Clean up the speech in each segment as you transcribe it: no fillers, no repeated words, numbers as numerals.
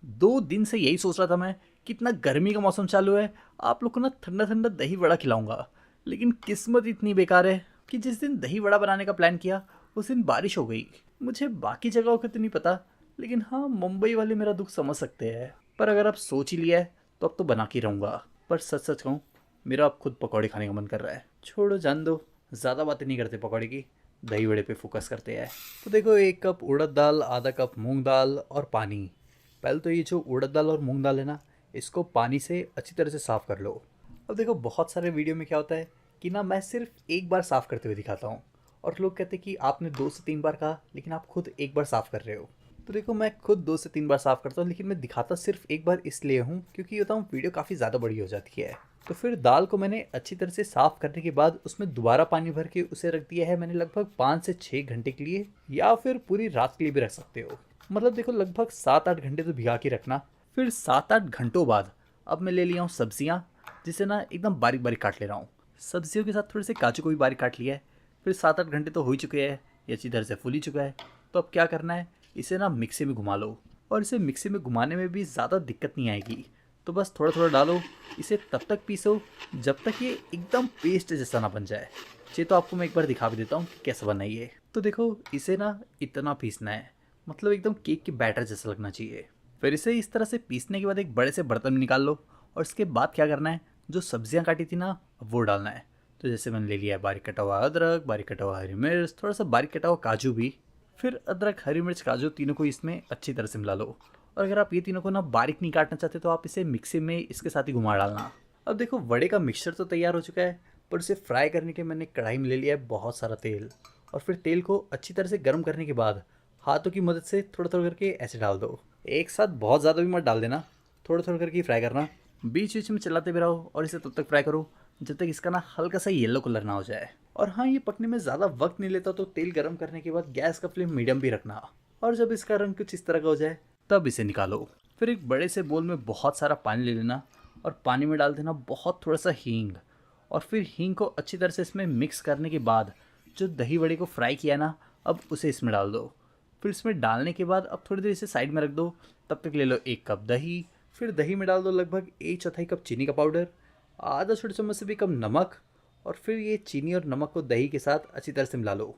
2 दिन से यही सोच रहा था मैं कि इतना गर्मी का मौसम चालू है, आप लोग को ना ठंडा ठंडा दही वड़ा खिलाऊंगा। लेकिन किस्मत इतनी बेकार है कि जिस दिन दही वड़ा बनाने का प्लान किया उस दिन बारिश हो गई। मुझे बाकी जगहों का तो नहीं पता, लेकिन हाँ, मुंबई वाले मेरा दुख समझ सकते हैं। पर अगर आप सोच ही लिया है तो अब तो बना के रहूँगा। पर सच सच कहूँ, मेरा अब खुद पकौड़े खाने का मन कर रहा है। छोड़ो, जान दो, ज़्यादा बातें नहीं करते पकौड़े की, दही वड़े पे फोकस करते हैं। तो देखो, 1 कप उड़द दाल, आधा कप मूंग दाल और पानी। पहले तो ये जो उड़द दाल और मूंग दाल है ना, इसको पानी से अच्छी तरह से साफ़ कर लो। अब देखो, बहुत सारे वीडियो में क्या होता है कि ना मैं सिर्फ एक बार साफ़ करते हुए दिखाता हूँ, और लोग कहते हैं कि आपने 2 से 3 बार कहा लेकिन आप खुद एक बार साफ़ कर रहे हो। तो देखो, मैं खुद 2 से 3 बार साफ़ करता हूँ, लेकिन मैं दिखाता सिर्फ एक बार इसलिए हूँ क्योंकि ये बताऊँ, वीडियो काफ़ी ज़्यादा बड़ी हो जाती है। तो फिर दाल को मैंने अच्छी तरह से साफ़ करने के बाद उसमें दोबारा पानी भर के उसे रख दिया है मैंने लगभग 5 से 6 घंटे के लिए, या फिर पूरी रात के लिए भी रख सकते हो। मतलब देखो, लगभग 7-8 घंटे तो भिगा के रखना। फिर 7-8 घंटों बाद अब मैं ले लिया हूँ सब्जियाँ, जिसे ना एकदम बारीक बारीक काट ले रहा हूँ। सब्जियों के साथ थोड़े से काजू को भी बारीक काट लिया है। फिर 7-8 घंटे तो हो ही चुके हैं, ये अच्छी तरह से फूल ही चुका है। तो अब क्या करना है, इसे ना मिक्सी में घुमा लो। और इसे मिक्सी में घुमाने में भी ज़्यादा दिक्कत नहीं आएगी। तो बस थोड़ा थोड़ा डालो, इसे तब तक पीसो जब तक ये एकदम पेस्ट जैसा ना बन जाए। ये तो आपको मैं एक बार दिखा भी देता हूँ कि कैसे बना ये। तो देखो, इसे ना इतना पीसना है, मतलब एकदम केक के बैटर जैसा लगना चाहिए। फिर इसे इस तरह से पीसने के बाद एक बड़े से बर्तन में निकाल लो। और इसके बाद क्या करना है, जो सब्जियां काटी थी ना, वो डालना है। तो जैसे मैंने ले लिया है बारीक कटा हुआ अदरक, बारीक कटा हुआ हरी मिर्च, थोड़ा सा बारीक कटा हुआ काजू भी। फिर अदरक, हरी मिर्च, काजू तीनों को इसमें अच्छी तरह से मिला लो। और अगर आप ये तीनों को ना बारीक नहीं काटना चाहते तो आप इसे मिक्सी में इसके साथ ही घुमा डालना। अब देखो, वड़े का मिक्सचर तो तैयार हो चुका है, पर उसे फ्राई करने के मैंने कढ़ाई में ले लिया है बहुत सारा तेल। और फिर तेल को अच्छी तरह से गर्म करने के बाद हाथों की मदद से थोड़ा थोड़ा करके ऐसे डाल दो। एक साथ बहुत ज़्यादा भी मत डाल देना, थोड़ा थोड़ा करके फ्राई करना। बीच बीच में चलाते भी रहो और इसे तब तक फ्राई करो जब तक इसका ना हल्का सा येलो कलर ना हो जाए। और हाँ, ये पकने में ज़्यादा वक्त नहीं लेता, तो तेल गर्म करने के बाद गैस का फ्लेम मीडियम भी रखना। और जब इसका रंग कुछ इस तरह का हो जाए तब इसे निकालो। फिर एक बड़े से बोल में बहुत सारा पानी ले लेना, और पानी में डाल देना बहुत थोड़ा सा हींग। और फिर हींग को अच्छी तरह से इसमें मिक्स करने के बाद जो दही बड़े को फ्राई किया ना, अब उसे इसमें डाल दो। फिर इसमें डालने के बाद अब थोड़ी देर इसे साइड में रख दो। तब तक ले लो 1 कप दही। फिर दही में डाल दो लगभग 1/4 कप चीनी का पाउडर, आधा छोटे चम्मच से भी कम नमक। और फिर ये चीनी और नमक को दही के साथ अच्छी तरह से मिला लो।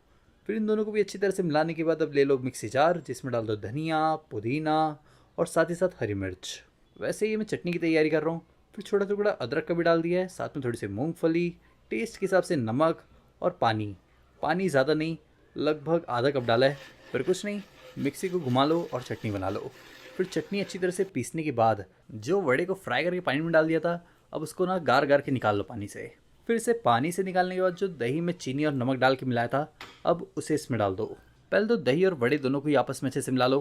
फिर इन दोनों को भी अच्छी तरह से मिलाने के बाद अब ले लो मिक्सी जार, जिसमें डाल दो धनिया, पुदीना और साथ ही साथ हरी मिर्च। वैसे ये मैं चटनी की तैयारी कर रहा हूँ। फिर छोटा टुकड़ा अदरक का भी डाल दिया है, साथ में थोड़ी सी मूंगफली, टेस्ट के हिसाब से नमक और पानी। पानी ज़्यादा नहीं, लगभग आधा कप डाला है। फिर कुछ नहीं, मिक्सी को घुमा लो और चटनी बना लो। फिर चटनी अच्छी तरह से पीसने के बाद जो वड़े को फ्राई करके पानी में डाल दिया था, अब उसको ना गार गार के निकाल लो पानी से। फिर इसे पानी से निकालने के बाद जो दही में चीनी और नमक डाल के मिलाया था, अब उसे इसमें डाल दो। पहले तो दही और वड़े दोनों को ही आपस में अच्छे से मिला लो।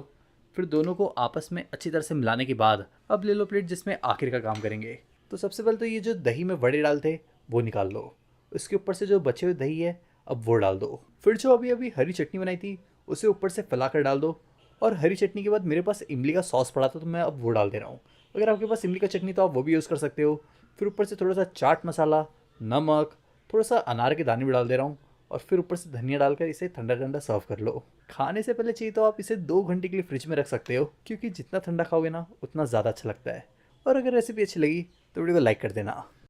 फिर दोनों को आपस में अच्छी तरह से मिलाने के बाद अब ले लो प्लेट, जिसमें आखिर का काम करेंगे। तो सबसे पहले तो ये जो दही में वड़े डालते वो निकाल लो। उसके ऊपर से जो बचे हुए दही है, अब वो डाल दो। फिर जो अभी अभी हरी चटनी बनाई थी उसे ऊपर से फैला कर डाल दो। और हरी चटनी के बाद मेरे पास इमली का सॉस पड़ा था, तो मैं अब वो डाल दे रहा हूँ। अगर आपके पास इमली का चटनी तो आप वो भी यूज़ कर सकते हो। फिर ऊपर से थोड़ा सा चाट मसाला, नमक, थोड़ा सा अनार के दाने भी डाल दे रहा हूँ। और फिर ऊपर से धनिया डालकर इसे ठंडा ठंडा सर्व कर लो। खाने से पहले चाहिए तो आप इसे 2 घंटे के लिए फ्रिज में रख सकते हो, क्योंकि जितना ठंडा खाओगे ना उतना ज़्यादा अच्छा लगता है। और अगर रेसिपी अच्छी लगी तो वीडियो को लाइक कर देना।